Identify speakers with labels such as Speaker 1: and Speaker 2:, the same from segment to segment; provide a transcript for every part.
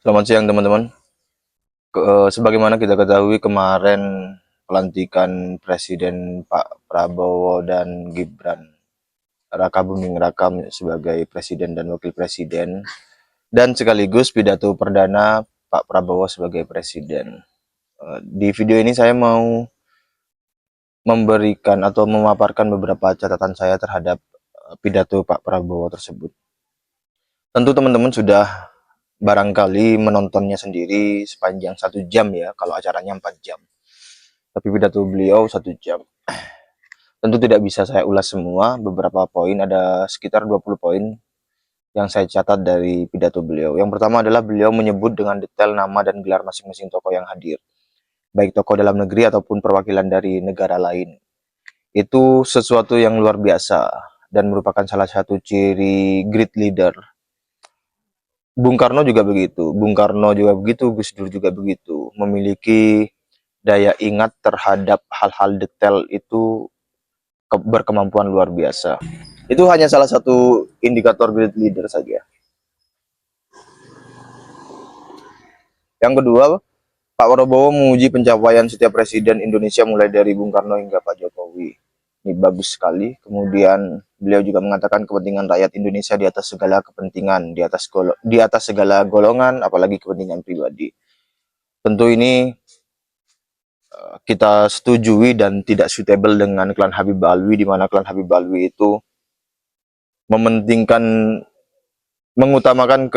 Speaker 1: Selamat siang teman-teman. Sebagaimana kita ketahui kemarin pelantikan Presiden Pak Prabowo dan Gibran Raka Buming Raka sebagai Presiden dan Wakil Presiden, dan sekaligus pidato perdana Pak Prabowo sebagai Presiden. Di video ini saya mau memberikan atau memaparkan beberapa catatan saya terhadap pidato Pak Prabowo tersebut. Tentu teman-teman sudah barangkali menontonnya sendiri sepanjang 1 jam ya, kalau acaranya 4 jam. Tapi pidato beliau 1 jam. Tentu tidak bisa saya ulas semua, beberapa poin, ada sekitar 20 poin yang saya catat dari pidato beliau. Yang pertama adalah beliau menyebut dengan detail nama dan gelar masing-masing tokoh yang hadir, baik tokoh dalam negeri ataupun perwakilan dari negara lain. Itu sesuatu yang luar biasa dan merupakan salah satu ciri great leader. Bung Karno juga begitu, Gus Dur juga begitu, memiliki daya ingat terhadap hal-hal detail itu berkemampuan luar biasa. Itu hanya salah satu indikator great leader saja. Yang kedua, Pak Prabowo memuji pencapaian setiap presiden Indonesia mulai dari Bung Karno hingga Pak Jokowi. Ini bagus sekali. Kemudian beliau juga mengatakan kepentingan rakyat Indonesia di atas segala kepentingan, di atas segala golongan, apalagi kepentingan pribadi. Tentu ini kita setujui dan tidak suitable dengan klan Habib Alwi, di mana klan Habib Alwi itu mengutamakan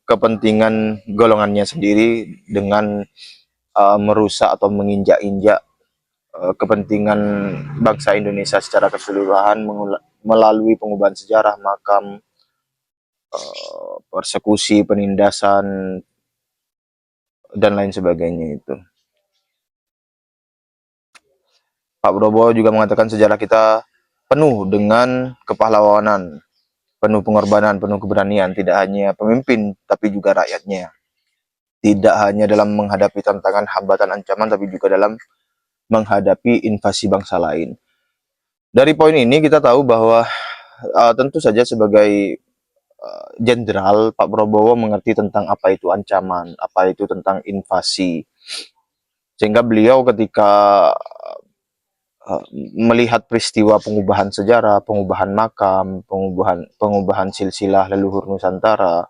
Speaker 1: kepentingan golongannya sendiri dengan merusak atau menginjak-injak kepentingan bangsa Indonesia secara keseluruhan melalui pengubahan sejarah, makam, persekusi, penindasan, dan lain sebagainya itu. Pak Prabowo juga mengatakan sejarah kita penuh dengan kepahlawanan, penuh pengorbanan, penuh keberanian, tidak hanya pemimpin, tapi juga rakyatnya. Tidak hanya dalam menghadapi tantangan, hambatan, ancaman, tapi juga dalam menghadapi invasi bangsa lain. Dari poin ini kita tahu bahwa tentu saja sebagai jenderal, Pak Prabowo mengerti tentang apa itu ancaman, apa itu tentang invasi. Sehingga beliau ketika melihat peristiwa pengubahan sejarah, pengubahan makam, pengubahan silsilah leluhur Nusantara,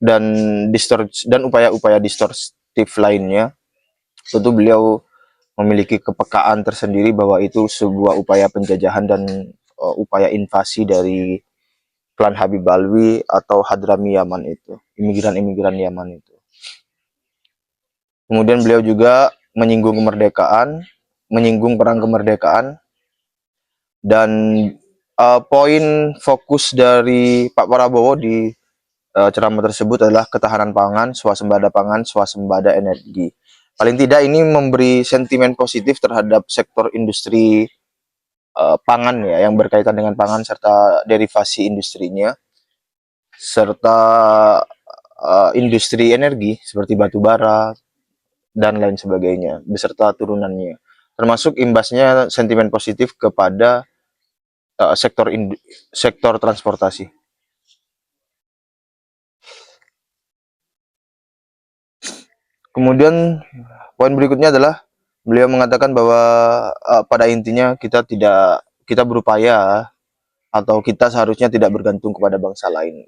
Speaker 1: dan upaya-upaya distortif lainnya, tentu beliau memiliki kepekaan tersendiri bahwa itu sebuah upaya penjajahan dan upaya invasi dari klan Habib Alwi atau Hadrami Yaman itu, imigran-imigran Yaman itu. Kemudian beliau juga menyinggung kemerdekaan, menyinggung perang kemerdekaan, dan poin fokus dari Pak Prabowo di ceramah tersebut adalah ketahanan pangan, swasembada energi. Paling tidak ini memberi sentimen positif terhadap sektor industri pangan ya, yang berkaitan dengan pangan serta derivasi industrinya, serta industri energi seperti batu bara dan lain sebagainya beserta turunannya, termasuk imbasnya sentimen positif kepada sektor transportasi. Kemudian poin berikutnya adalah beliau mengatakan bahwa pada intinya kita berupaya atau kita seharusnya tidak bergantung kepada bangsa lain.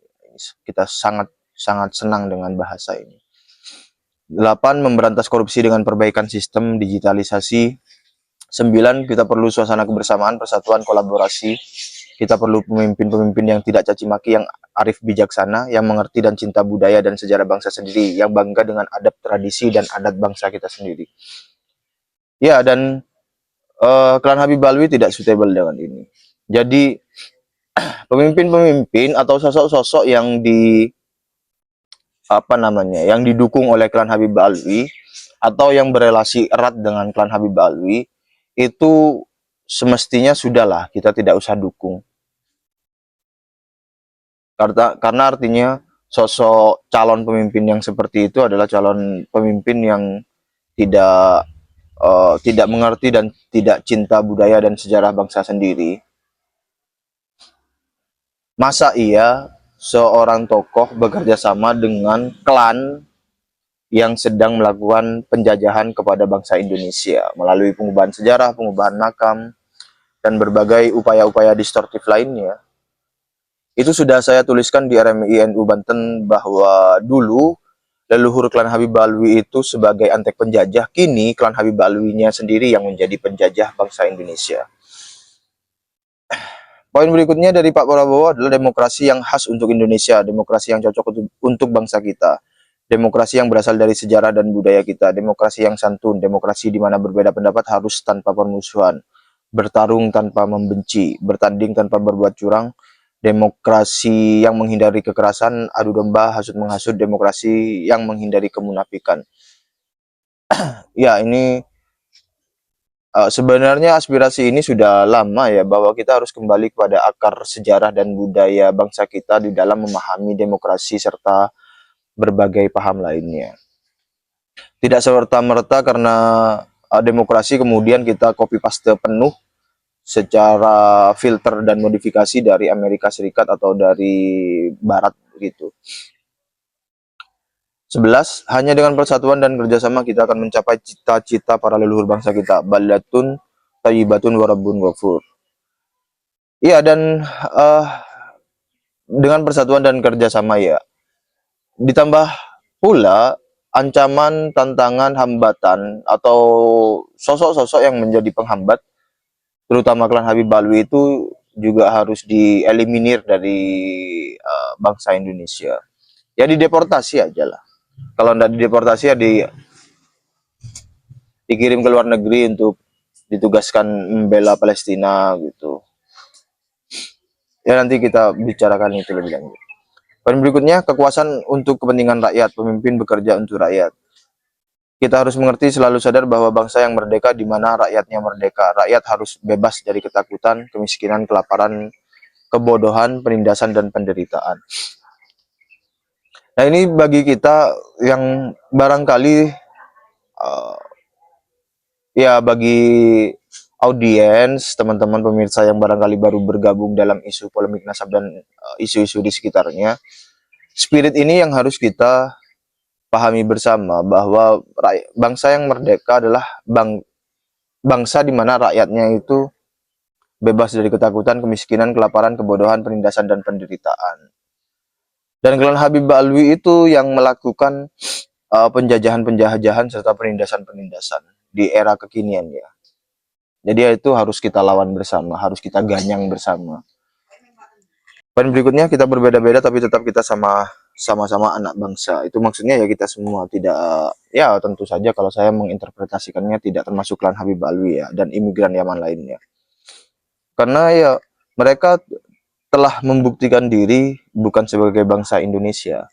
Speaker 1: Kita sangat sangat senang dengan bahasa ini. 8. Memberantas korupsi dengan perbaikan sistem digitalisasi. 9. Kita perlu suasana kebersamaan, persatuan, kolaborasi. Kita perlu pemimpin-pemimpin yang tidak caci maki, yang arif bijaksana, yang mengerti dan cinta budaya dan sejarah bangsa sendiri, yang bangga dengan adab, tradisi, dan adat bangsa kita sendiri. Ya, dan klan Habib Alwi tidak suitable dengan ini. Jadi, pemimpin-pemimpin atau sosok-sosok yang yang didukung oleh klan Habib Alwi atau yang berelasi erat dengan klan Habib Alwi itu semestinya sudahlah, kita tidak usah dukung. Karena artinya sosok calon pemimpin yang seperti itu adalah calon pemimpin yang tidak mengerti dan tidak cinta budaya dan sejarah bangsa sendiri. Masa iya seorang tokoh bekerja sama dengan klan yang sedang melakukan penjajahan kepada bangsa Indonesia melalui pengubahan sejarah, pengubahan makam, dan berbagai upaya-upaya distortif lainnya. Itu sudah saya tuliskan di RMI NU Banten bahwa dulu leluhur klan Habib Alwi itu sebagai antek penjajah, kini klan Habib Alwinya sendiri yang menjadi penjajah bangsa Indonesia. Poin berikutnya dari Pak Prabowo adalah demokrasi yang khas untuk Indonesia, demokrasi yang cocok untuk bangsa kita, demokrasi yang berasal dari sejarah dan budaya kita, demokrasi yang santun, demokrasi di mana berbeda pendapat harus tanpa permusuhan, bertarung tanpa membenci, bertanding tanpa berbuat curang, demokrasi yang menghindari kekerasan, adu domba, hasut menghasut, demokrasi yang menghindari kemunafikan. Ya, ini sebenarnya aspirasi ini sudah lama ya, bahwa kita harus kembali kepada akar sejarah dan budaya bangsa kita di dalam memahami demokrasi serta berbagai paham lainnya. Tidak serta-merta karena demokrasi kemudian kita copy paste penuh secara filter dan modifikasi dari Amerika Serikat atau dari Barat gitu. 11. Hanya dengan persatuan dan kerjasama kita akan mencapai cita-cita para leluhur bangsa kita. Baldatun thayyibatun warabbun ghafur. Iya, dan dengan persatuan dan kerjasama ya, ditambah pula ancaman, tantangan, hambatan, atau sosok-sosok yang menjadi penghambat, terutama klan Habib Alwi itu juga harus dieliminir dari bangsa Indonesia. Ya dideportasi aja lah. Kalau tidak dideportasi ya dikirim ke luar negeri untuk ditugaskan membela Palestina gitu. Ya nanti kita bicarakan itu lebih lanjut. Poin berikutnya, kekuasaan untuk kepentingan rakyat, pemimpin bekerja untuk rakyat. Kita harus mengerti, selalu sadar bahwa bangsa yang merdeka di mana rakyatnya merdeka. Rakyat harus bebas dari ketakutan, kemiskinan, kelaparan, kebodohan, penindasan, dan penderitaan. Nah ini bagi kita yang barangkali ya bagi audiens, teman-teman pemirsa yang barangkali baru bergabung dalam isu polemik nasab dan isu-isu di sekitarnya, spirit ini yang harus kita pahami bersama, bahwa bangsa yang merdeka adalah bangsa di mana rakyatnya itu bebas dari ketakutan, kemiskinan, kelaparan, kebodohan, penindasan, dan penderitaan. Dan klan Habib Alwi itu yang melakukan penjajahan-penjajahan serta penindasan-penindasan di era kekinian ya. Jadi itu harus kita lawan bersama, harus kita ganyang bersama. Poin berikutnya, kita berbeda-beda tapi tetap kita sama-sama anak bangsa. Itu maksudnya ya kita semua tidak, ya tentu saja kalau saya menginterpretasikannya tidak termasuk klan Habib Alwi ya dan imigran Yaman lainnya. Karena ya mereka telah membuktikan diri bukan sebagai bangsa Indonesia.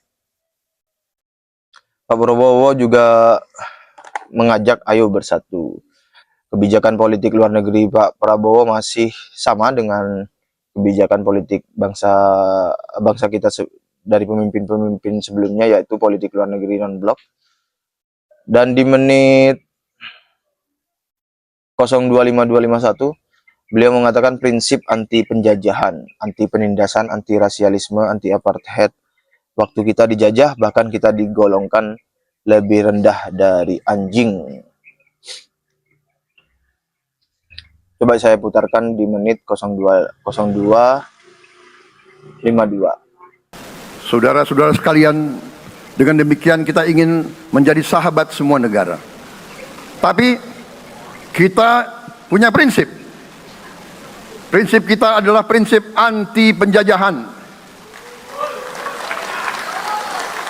Speaker 1: Pak Prabowo juga mengajak ayo bersatu. Kebijakan politik luar negeri Pak Prabowo masih sama dengan kebijakan politik bangsa kita dari pemimpin-pemimpin sebelumnya, yaitu politik luar negeri non-blok. Dan di menit 025251 beliau mengatakan prinsip anti penjajahan, anti penindasan, anti rasialisme, anti apartheid. Waktu kita dijajah bahkan kita digolongkan lebih rendah dari anjing. Coba saya putarkan di menit 02:52.
Speaker 2: Saudara-saudara sekalian, dengan demikian kita ingin menjadi sahabat semua negara. Tapi kita punya prinsip. Prinsip kita adalah prinsip anti penjajahan.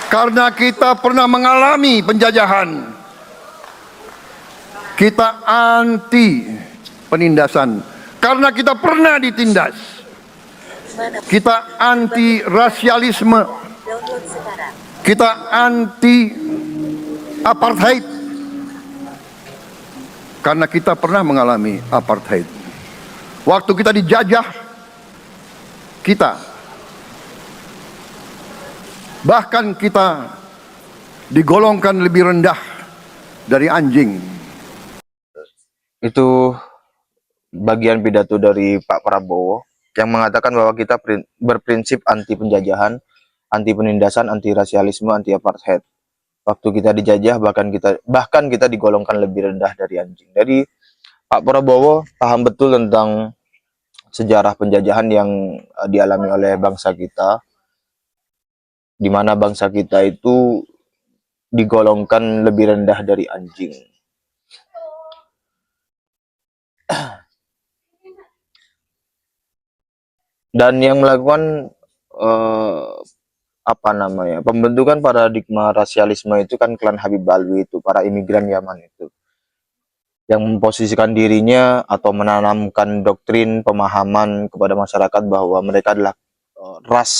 Speaker 2: Karena kita pernah mengalami penjajahan. Kita anti penindasan. Karena kita pernah ditindas. Kita anti rasialisme. Kita anti apartheid. Karena kita pernah mengalami apartheid. Waktu kita dijajah, bahkan kita digolongkan lebih rendah dari anjing.
Speaker 1: Itu bagian pidato dari Pak Prabowo yang mengatakan bahwa kita berprinsip anti penjajahan anti penindasan, anti rasialisme, anti apartheid. Waktu kita dijajah bahkan kita digolongkan lebih rendah dari anjing. Jadi Pak Prabowo paham betul tentang sejarah penjajahan yang dialami oleh bangsa kita, di mana bangsa kita itu digolongkan lebih rendah dari anjing. Dan yang melakukan pembentukan paradigma rasialisme itu kan klan Habib Alwi itu, para imigran Yaman itu, yang memposisikan dirinya atau menanamkan doktrin pemahaman kepada masyarakat bahwa mereka adalah ras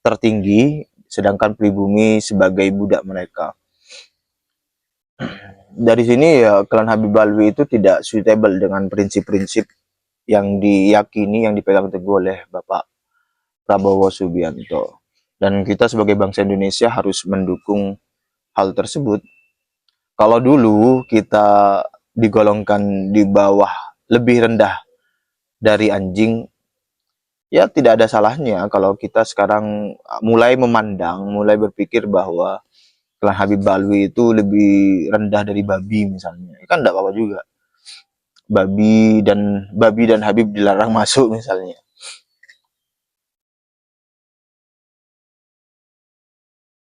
Speaker 1: tertinggi, sedangkan pribumi sebagai budak mereka. Dari sini ya klan Habib Alwi itu tidak suitable dengan prinsip-prinsip yang diyakini, yang dipegang teguh oleh Bapak Prabowo Subianto. Dan kita sebagai bangsa Indonesia harus mendukung hal tersebut. Kalau dulu kita digolongkan di bawah, lebih rendah dari anjing, ya tidak ada salahnya kalau kita sekarang mulai memandang, mulai berpikir bahwa klan Habib Alwi itu lebih rendah dari babi misalnya. Kan tidak apa-apa juga. Babi dan Habib dilarang masuk misalnya.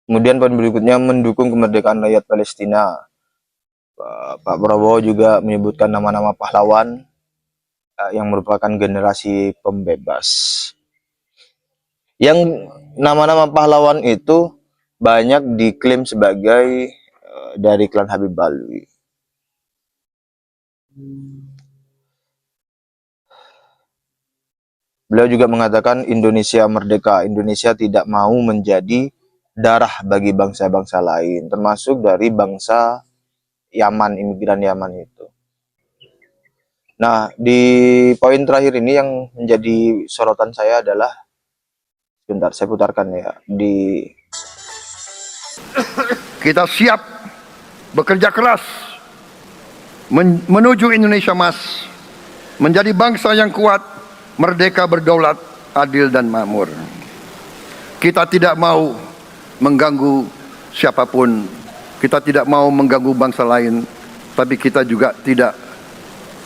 Speaker 1: Kemudian poin berikutnya, mendukung kemerdekaan rakyat Palestina. Pak Prabowo juga menyebutkan nama-nama pahlawan yang merupakan generasi pembebas. Yang nama-nama pahlawan itu banyak diklaim sebagai dari klan Habib Alwi. Beliau juga mengatakan Indonesia merdeka, Indonesia tidak mau menjadi darah bagi bangsa-bangsa lain, termasuk dari bangsa Yaman, imigran Yaman itu. Nah, di poin terakhir ini yang menjadi sorotan saya adalah, sebentar saya putarkan ya,
Speaker 2: Kita siap bekerja keras menuju Indonesia Emas, menjadi bangsa yang kuat, merdeka, berdaulat, adil dan makmur. Kita tidak mau mengganggu siapapun, kita tidak mau mengganggu bangsa lain, tapi kita juga tidak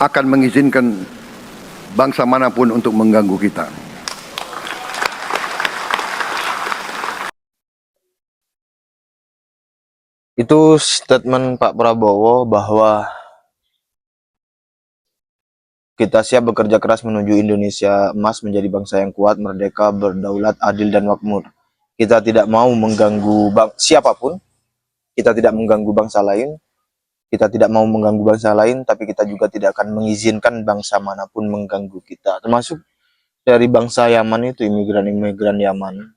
Speaker 2: akan mengizinkan bangsa manapun untuk mengganggu kita.
Speaker 1: Itu statement Pak Prabowo bahwa kita siap bekerja keras menuju Indonesia Emas, menjadi bangsa yang kuat, merdeka, berdaulat, adil dan makmur. Kita tidak mau mengganggu siapapun, kita tidak mengganggu bangsa lain, kita tidak mau mengganggu bangsa lain, tapi kita juga tidak akan mengizinkan bangsa manapun mengganggu kita. Termasuk dari bangsa Yaman itu, imigran-imigran Yaman.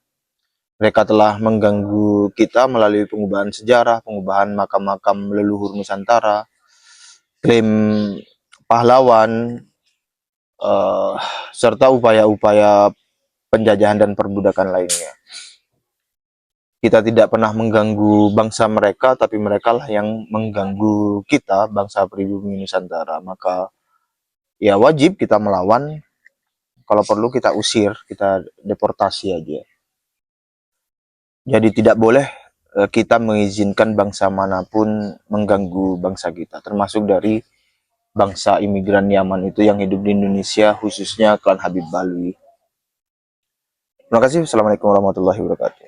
Speaker 1: Mereka telah mengganggu kita melalui pengubahan sejarah, pengubahan makam-makam leluhur Nusantara, klaim pahlawan, serta upaya-upaya penjajahan dan perbudakan lainnya. Kita tidak pernah mengganggu bangsa mereka, tapi mereka lah yang mengganggu kita, bangsa pribumi Nusantara. Maka ya wajib kita melawan, kalau perlu kita usir, kita deportasi aja. Jadi tidak boleh kita mengizinkan bangsa manapun mengganggu bangsa kita, termasuk dari bangsa imigran Yaman itu yang hidup di Indonesia, khususnya klan Habib Alwi. Terima kasih. Assalamualaikum warahmatullahi wabarakatuh.